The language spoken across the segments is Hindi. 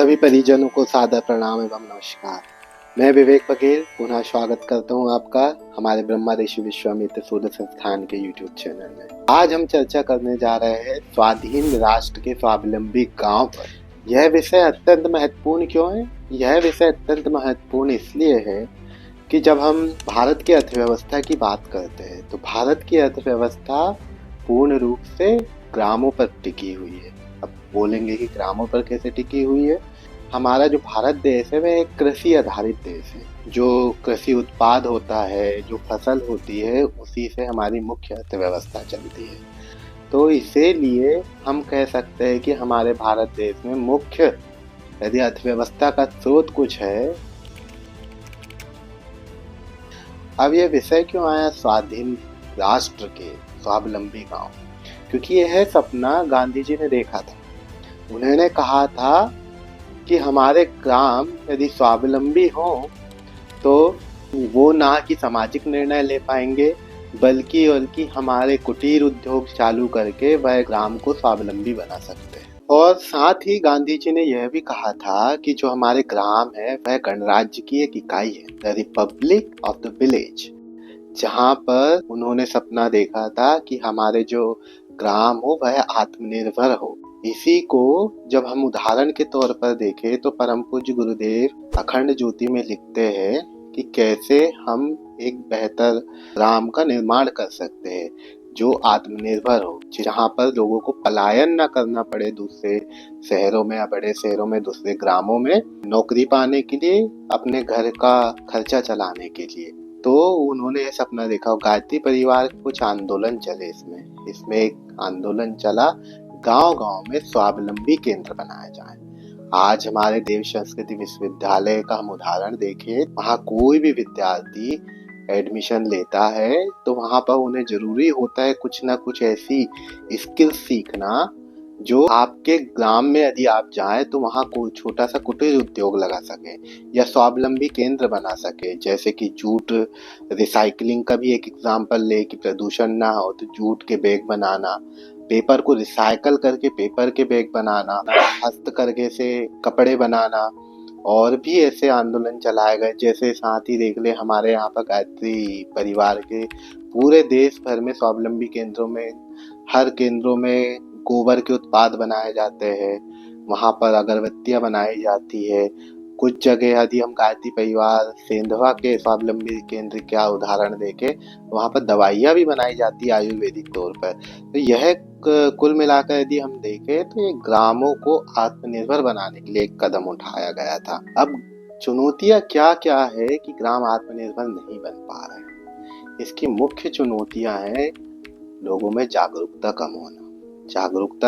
सभी परिजनों को सादर प्रणाम एवं नमस्कार। मैं विवेक बघेल पुनः स्वागत करता हूं आपका हमारे ब्रह्मा ऋषि विश्वामित्र शोध संस्थान के YouTube चैनल में। आज हम चर्चा करने जा रहे हैं स्वाधीन राष्ट्र के स्वावलंबी गांव पर। यह विषय अत्यंत महत्वपूर्ण क्यों है? यह विषय अत्यंत महत्वपूर्ण इसलिए है कि जब हम भारत की अर्थव्यवस्था की बात करते हैं तो भारत की अर्थव्यवस्था पूर्ण रूप से ग्रामों पर टिकी हुई है। अब बोलेंगे कि ग्रामों पर कैसे टिकी हुई है। हमारा जो भारत देश है वह एक कृषि आधारित देश है। जो कृषि उत्पाद होता है, जो फसल होती है, उसी से हमारी मुख्य अर्थव्यवस्था चलती है। तो इसीलिए हम कह सकते हैं कि हमारे भारत देश में मुख्य यदि अर्थव्यवस्था का स्रोत कुछ है। अब यह विषय क्यों आया स्वाधीन राष्ट्र के स्वावलंबी गांव? क्योंकि यह सपना गांधी जी ने देखा था। उन्होंने कहा था कि हमारे ग्राम यदि स्वावलंबी हों तो वो ना कि सामाजिक निर्णय ले पाएंगे बल्कि हमारे कुटीर उद्योग चालू करके वह ग्राम को स्वावलंबी बना सकते हैं। और साथ ही गांधी जी ने यह भी कहा था कि जो हमारे ग्राम है वह गणराज्य की एक इकाई है, the Republic of the village, जहाँ पर उन्होंने सपना देखा था कि हमारे जो ग्राम हो वह आत्मनिर्भर हो। इसी को जब हम उदाहरण के तौर पर देखें तो परम पूज्य गुरुदेव अखंड ज्योति में लिखते हैं कि कैसे हम एक बेहतर ग्राम का निर्माण कर सकते हैं जो आत्मनिर्भर हो, जहाँ पर लोगों को पलायन न करना पड़े दूसरे शहरों में या बड़े शहरों में, दूसरे ग्रामों में नौकरी पाने के लिए, अपने घर का खर्चा चलाने के लिए। तो उन्होंने ये सपना देखा। गायत्री परिवार के कुछ आंदोलन चले इसमें एक आंदोलन चला, गांव-गांव में स्वावलंबी केंद्र बनाए जाए। आज हमारे देव संस्कृति विश्वविद्यालय का हम उदाहरण देखें, वहाँ कोई भी विद्यार्थी एडमिशन लेता है तो वहाँ पर उन्हें जरूरी होता है कुछ ना कुछ ऐसी स्किल सीखना जो आपके ग्राम में यदि आप जाएं तो वहाँ कोई छोटा सा कुटीर उद्योग लगा सके या स्वावलंबी केंद्र बना सके। जैसे कि जूट रिसाइकलिंग का भी एक एग्जाम्पल ले कि प्रदूषण ना हो तो जूट के बैग बनाना, पेपर को रिसाइकल करके पेपर के बैग बनाना, हस्तकरघे से कपड़े बनाना, और भी ऐसे आंदोलन चलाए गए। जैसे साथ ही देख ले हमारे यहाँ पर गायत्री परिवार के पूरे देश भर में स्वावलंबी केंद्रों में, हर केंद्रों में गोबर के उत्पाद बनाए जाते हैं, वहाँ पर अगरबत्तियाँ बनाई जाती है। कुछ जगह यदि हम गायत्री परिवार सेंधवा के स्वावलंबी केंद्र का उदाहरण देखें, वहाँ पर दवाइयाँ भी बनाई जाती है आयुर्वेदिक तौर पर। तो यह कुल मिलाकर यदि हम देखें तो ये ग्रामों को आत्मनिर्भर बनाने के लिए एक कदम उठाया गया था। अब चुनौतियाँ क्या क्या है कि ग्राम आत्मनिर्भर नहीं बन पा रहे हैं? इसकी मुख्य चुनौतियाँ हैं लोगों में जागरूकता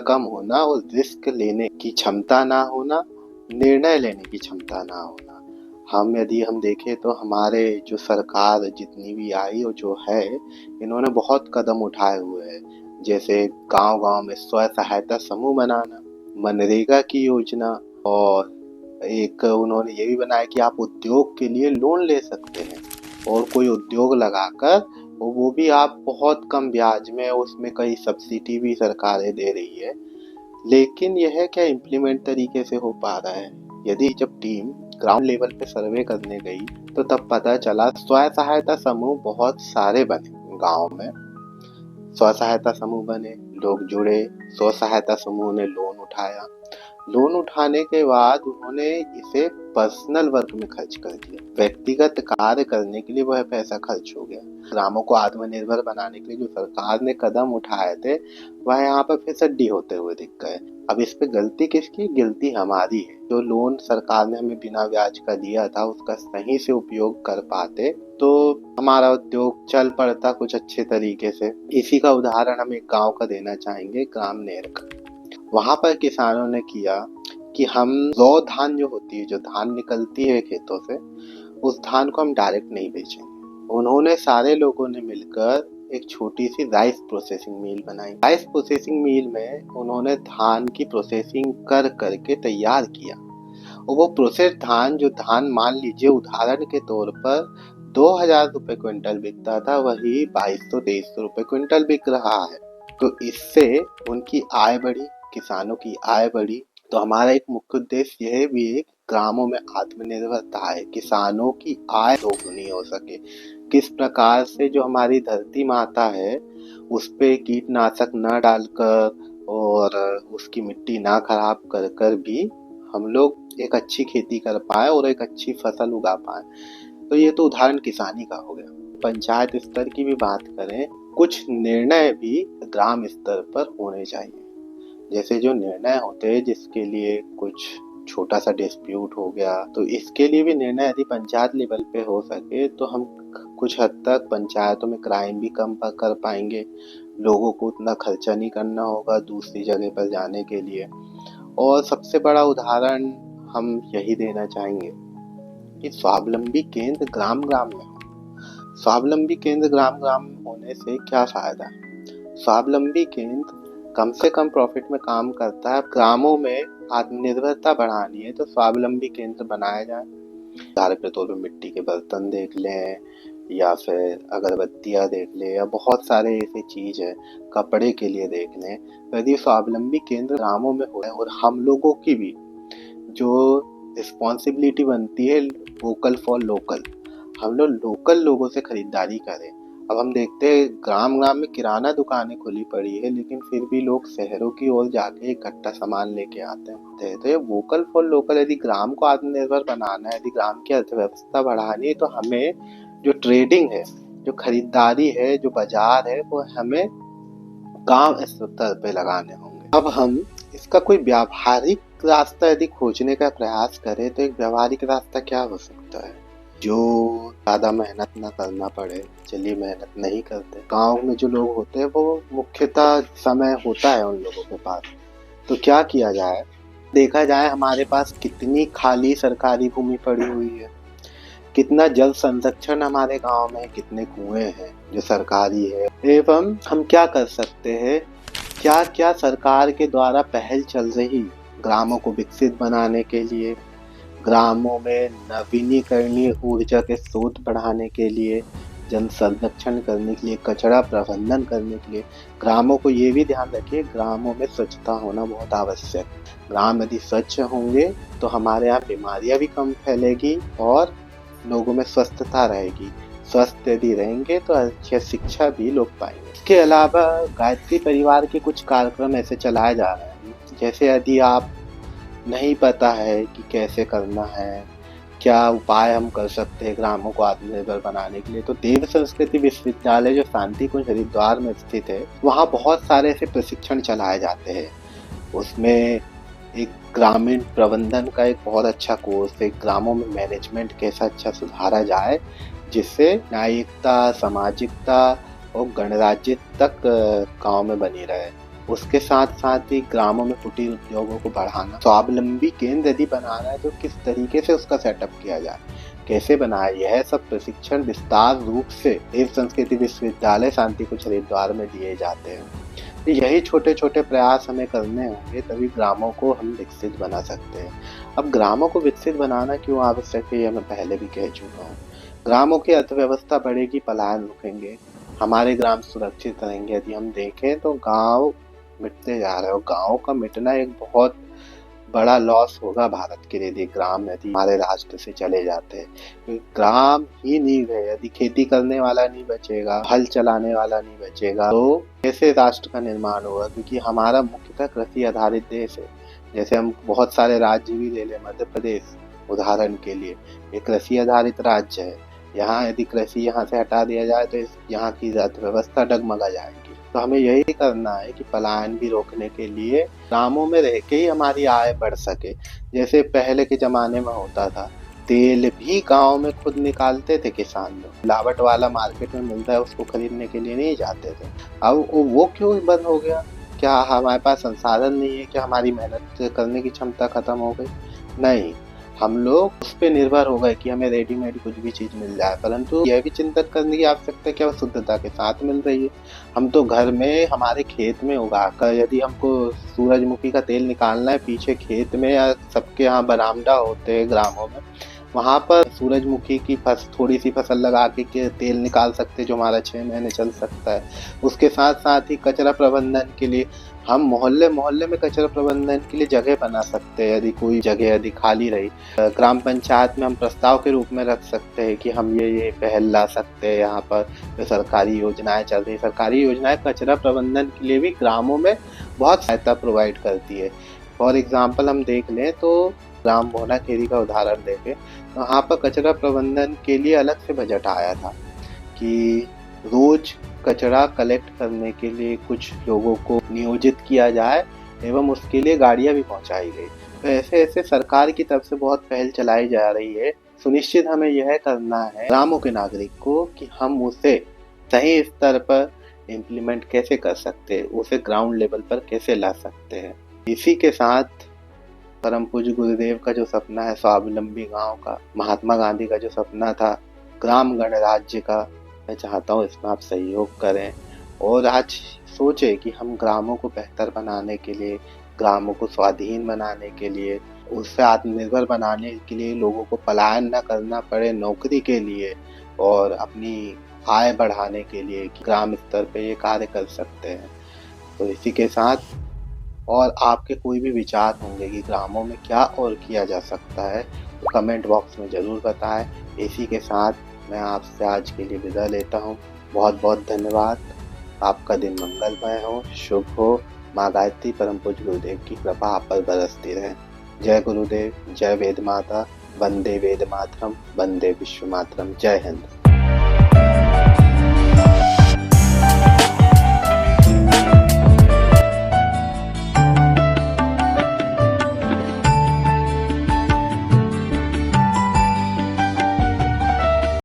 कम होना और रिस्क लेने की क्षमता ना होना, निर्णय लेने की क्षमता ना होना। यदि हम देखें तो हमारे जो सरकार जितनी भी आई और जो है, इन्होंने बहुत कदम उठाए हुए हैं। जैसे गांव-गांव में स्व सहायता समूह बनाना, मनरेगा की योजना, और एक उन्होंने ये भी बनाया कि आप उद्योग के लिए लोन ले सकते हैं और कोई उद्योग लगाकर वो भी आप बहुत कम ब्याज में, उसमें कई सब्सिडी भी सरकारें दे रही है। लेकिन यह क्या इम्प्लीमेंट तरीके से हो पा रहा है? यदि जब टीम ग्राउंड लेवल पे सर्वे करने गई तो तब पता चला स्व सहायता समूह बहुत सारे बने गांव में। स्व सहायता समूह बने, लोग जुड़े, स्व सहायता समूह ने लोन उठाया। लोन उठाने के बाद उन्होंने इसे पर्सनल वर्क में खर्च कर दिया, व्यक्तिगत कार्य करने के लिए वह पैसा खर्च हो गया। ग्रामों को आत्मनिर्भर बनाने के लिए जो सरकार ने कदम उठाए थे वह यहाँ पर फिर सड्डी होते हुए दिख गए। अब इस पे गलती किसकी? गलती हमारी है। जो लोन सरकार ने हमें बिना ब्याज का दिया था उसका सही से उपयोग कर पाते तो हमारा उद्योग चल पड़ता कुछ अच्छे तरीके से। इसी का उदाहरण हम एक गांव का देना चाहेंगे, ग्राम नेर का। वहां पर किसानों ने किया कि हम रॉ धान जो होती है, जो धान निकलती है खेतों से, उस धान को हम डायरेक्ट नहीं बेचेंगे। उन्होंने सारे लोगों ने मिलकर एक छोटी सी राइस प्रोसेसिंग मिल बनाई। राइस प्रोसेसिंग मिल में उन्होंने धान की प्रोसेसिंग कर करके तैयार किया, और वो प्रोसेस धान, जो धान मान लीजिए उदाहरण के तौर पर 2000 रुपए क्विंटल बिकता था, वही 2200-2300 रुपए क्विंटल बिक रहा है। तो इससे उनकी आय बढ़ी, किसानों की आय बढ़ी, तो हमारा एक मुख्य उद्देश्य यह भी है कि ग्रामों में आत्मनिर्भरता है, किसानों की आय दोगुनी हो सके। किस प्रकार से जो हमारी धरती माता है उस पे कीटनाशक न डालकर और उसकी मिट्टी ना खराब कर कर भी हम लोग एक अच्छी खेती कर पाए और एक अच्छी फसल उगा पाए। तो ये तो उदाहरण किसानी का हो गया। पंचायत स्तर की भी बात करें, कुछ निर्णय भी ग्राम स्तर पर होने चाहिए। जैसे जो निर्णय होते हैं जिसके लिए कुछ छोटा सा डिस्प्यूट हो गया, तो इसके लिए भी निर्णय यदि पंचायत लेवल पे हो सके तो हम कुछ हद तक पंचायतों में क्राइम भी कम कर पाएंगे। लोगों को उतना खर्चा नहीं करना होगा दूसरी जगह पर जाने के लिए। और सबसे बड़ा उदाहरण हम यही देना चाहेंगे कि स्वावलंबी केंद्र ग्राम ग्राम में हो। स्वावलंबी केंद्र ग्राम ग्राम में होने से क्या फायदा है? स्वावलंबी केंद्र कम से कम प्रॉफिट में काम करता है। ग्रामों में आत्मनिर्भरता बढ़ानी है तो स्वावलंबी केंद्र बनाया जाए। उदाहरण के तौर पर मिट्टी के बर्तन देख लें या फिर अगरबत्तियां देख लें या बहुत सारे ऐसी चीज है, कपड़े के लिए देख लें। यदि स्वावलंबी केंद्र ग्रामों में हो और हम लोगों की भी जो रिस्पॉन्सिबिलिटी बनती है वोकल फॉर लोकल, हम लोग लोकल लोगों से खरीदारी करें। अब हम देखते हैं ग्राम ग्राम में किराना दुकानें खुली पड़ी है लेकिन फिर भी लोग शहरों की ओर जाके इकट्ठा सामान लेके आते हैं। तो ये वोकल फॉर लोकल, यदि ग्राम को आत्मनिर्भर बनाना है, यदि ग्राम की अर्थव्यवस्था बढ़ानी है तो हमें जो ट्रेडिंग है, जो खरीदारी है, जो बाजार है वो हमें गांव स्तर पे लगाने होंगे। अब हम इसका कोई व्यावहारिक रास्ता यदि खोजने का प्रयास करें तो एक व्यावहारिक रास्ता क्या हो सकता है जो ज्यादा मेहनत ना करना पड़े। चलिए मेहनत नहीं करते, गांव में जो लोग होते हैं वो मुख्यतः समय होता है उन लोगों के पास, तो क्या किया जाए? देखा जाए हमारे पास कितनी खाली सरकारी भूमि पड़ी हुई है, कितना जल संरक्षण हमारे गांव में, कितने कुएं हैं जो सरकारी है, एवं हम क्या कर सकते हैं, क्या क्या सरकार के द्वारा पहल चल रही ग्रामों को विकसित बनाने के लिए, ग्रामों में नवीनीकरणीय ऊर्जा के स्रोत बढ़ाने के लिए, जल संरक्षण करने के लिए, कचरा प्रबंधन करने के लिए। ग्रामों को ये भी ध्यान रखिए, ग्रामों में स्वच्छता होना बहुत आवश्यक। ग्राम यदि स्वच्छ होंगे तो हमारे यहाँ बीमारियां भी कम फैलेगी और लोगों में स्वस्थता रहेगी। स्वस्थ यदि रहेंगे तो अच्छी शिक्षा भी लोग पाएंगे। इसके अलावा गायत्री परिवार के कुछ कार्यक्रम ऐसे चलाए जा रहे हैं, जैसे यदि आप नहीं पता है कि कैसे करना है, क्या उपाय हम कर सकते हैं ग्रामों को आत्मनिर्भर बनाने के लिए, तो देव संस्कृति विश्वविद्यालय जो शांति कुंज हरिद्वार में स्थित है, वहाँ बहुत सारे ऐसे प्रशिक्षण चलाए जाते हैं। उसमें एक ग्रामीण प्रबंधन का एक बहुत अच्छा कोर्स है, ग्रामों में मैनेजमेंट कैसा अच्छा सुधारा जाए जिससे न्यायिकता, सामाजिकता और गणराज्य तक गांव में बनी रहे। उसके साथ साथ ही ग्रामों में कुटीर उद्योगों को बढ़ाना। स्वावलंबी केंद्र यदि बनाना है तो किस तरीके से उसका सेटअप किया जाए, कैसे बनाए, यह सब प्रशिक्षण विस्तार रूप से देव संस्कृति विश्वविद्यालय शांति कुंज हरिद्वार में दिए जाते हैं। यही छोटे छोटे प्रयास हमें करने होंगे, तभी ग्रामों को हम विकसित बना सकते हैं। अब ग्रामों को विकसित बनाना क्यों आवश्यक है, यह मैं पहले भी कह चुका हूँ। ग्रामों की अर्थव्यवस्था बढ़ेगी, पलायन रुकेंगे, हमारे ग्राम सुरक्षित रहेंगे। यदि हम देखें तो गांव मिटते जा रहे हैं और गांव का मिटना एक बहुत बड़ा लॉस होगा भारत के लिए, ग्राम यदि हमारे राष्ट्र से चले जाते हैं। ग्राम ही नींव है, यदि खेती करने वाला नहीं बचेगा, हल चलाने वाला नहीं बचेगा तो कैसे राष्ट्र का निर्माण होगा? क्योंकि हमारा मुख्यतः कृषि आधारित देश है। जैसे हम बहुत सारे राज्य भी ले लें, मध्य प्रदेश उदाहरण के लिए एक कृषि आधारित राज्य है। यहाँ यदि कृषि यहाँ से हटा दिया जाए तो यहाँ की अर्थव्यवस्था डगमगा जाएगी। तो हमें यही करना है कि पलायन भी रोकने के लिए ग्रामों में रह के ही हमारी आय बढ़ सके। जैसे पहले के जमाने में होता था, तेल भी गांव में खुद निकालते थे किसान लोग, मिलावट वाला मार्केट में मिलता है उसको खरीदने के लिए नहीं जाते थे। अब वो क्यों बंद हो गया? क्या हमारे पास संसाधन नहीं है? क्या हमारी मेहनत करने की क्षमता खत्म हो गई? नहीं, हम लोग उस पर निर्भर हो गए कि हमें रेडीमेड कुछ भी चीज मिल जाए, परंतु यह भी चिंतन करने की आवश्यकता है कि वह शुद्धता के साथ मिल रही है। हम तो घर में हमारे खेत में उगाकर, यदि हमको सूरजमुखी का तेल निकालना है पीछे खेत में या सबके यहाँ बरामदा होते हैं ग्रामों में, वहाँ पर सूरजमुखी की थोड़ी सी फसल लगा के तेल निकाल सकते जो हमारा 6 महीने चल सकता है। उसके साथ साथ ही कचरा प्रबंधन के लिए हम मोहल्ले मोहल्ले में कचरा प्रबंधन के लिए जगह बना सकते हैं। यदि कोई जगह यदि खाली रही, ग्राम पंचायत में हम प्रस्ताव के रूप में रख सकते हैं कि हम ये पहल ला सकते हैं। यहाँ पर जो सरकारी योजनाएं चल रही, सरकारी योजनाएं कचरा प्रबंधन के लिए भी ग्रामों में बहुत सहायता प्रोवाइड करती है। फॉर एग्जाम्पल हम देख लें तो ग्राम भोनाखेड़ी का उदाहरण देखें तो वहाँ पर कचरा प्रबंधन के लिए अलग से बजट आया था कि रोज कचरा कलेक्ट करने के लिए कुछ लोगों को नियोजित किया जाए एवं उसके लिए गाड़ियां भी पहुंचाई गई। तो ऐसे ऐसे सरकार की तरफ से बहुत पहल चलाई जा रही है। सुनिश्चित हमें यह करना है ग्रामों के नागरिक को कि हम उसे सही स्तर पर इम्प्लीमेंट कैसे कर सकते हैं, उसे ग्राउंड लेवल पर कैसे ला सकते हैं। इसी के साथ परम पूज्य गुरुदेव का जो सपना है स्वावलंबी गांव का, महात्मा गांधी का जो सपना था ग्राम गणराज्य का, मैं चाहता हूँ इसमें आप सहयोग करें और आज सोचे कि हम ग्रामों को बेहतर बनाने के लिए, ग्रामों को स्वाधीन बनाने के लिए, उससे आत्मनिर्भर बनाने के लिए, लोगों को पलायन न करना पड़े नौकरी के लिए और अपनी आय बढ़ाने के लिए कि ग्राम स्तर पे ये कार्य कर सकते हैं। तो इसी के साथ और आपके कोई भी विचार होंगे कि ग्रामों में क्या और किया जा सकता है तो कमेंट बॉक्स में ज़रूर बताएं। इसी के साथ मैं आपसे आज के लिए विदा लेता हूँ। बहुत बहुत धन्यवाद। आपका दिन मंगलमय हो, शुभ हो। माँ गायत्री परम पूज्य गुरुदेव की कृपा आप पर बरसती रहे। जय गुरुदेव, जय वेद माता, वंदे वेद मातरम, वंदे विश्व मातरम। जय हिंद।